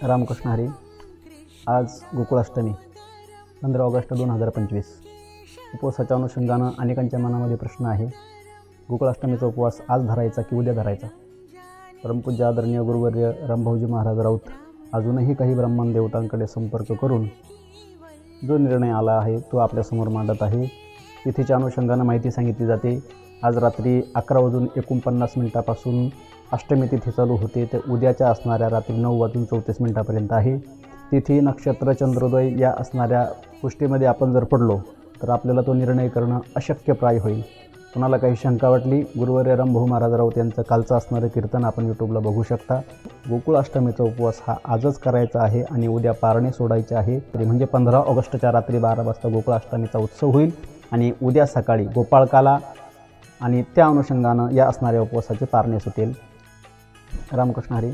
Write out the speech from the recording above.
रामकृष्ण हरी. आज गोकुळाष्टमी 15 ऑगस्ट 2025. उपवासाच्या अनुषंगानं अनेकांच्या मनामध्ये प्रश्न आहे, गोकुळाष्टमीचा उपवास आज धरायचा की उद्या धरायचा. परमपूज्य आदरणीय गुरुवर्य रामभाऊजी महाराज राऊत अजूनही काही ब्राह्मण देवतांकडे संपर्क करून जो निर्णय आला आहे तो आपल्यासमोर मांडत आहे. तिथीच्या अनुषंगानं माहिती सांगितली जाते. आज रात्री 11:49 अष्टमी तिथी चालू होते, ते उद्याच्या असणाऱ्या रात्री 9:34 आहे. तिथी नक्षत्र चंद्रोदय या असणाऱ्या गोष्टीमध्ये आपण जर पडलो तर आपल्याला तो निर्णय करणं अशक्यप्राय होईल. कुणाला काही शंका वाटली, गुरुवर्य रामभाऊ महाराज राऊत यांचं कालचं असणारं कीर्तन आपण यूट्यूबला बघू शकता. गोकुळाष्टमीचा उपवास हा आजच करायचा आहे आणि उद्या पारणे सोडायचे आहे. म्हणजे 15 ऑगस्टच्या रात्री 12 वाजता गोकुळाष्टमीचा उत्सव होईल आणि उद्या सकाळी गोपाळकाला आणि त्या अनुषंगानं या असणाऱ्या उपवासाचे पारणे सुटेल. रामकृष्ण हरी.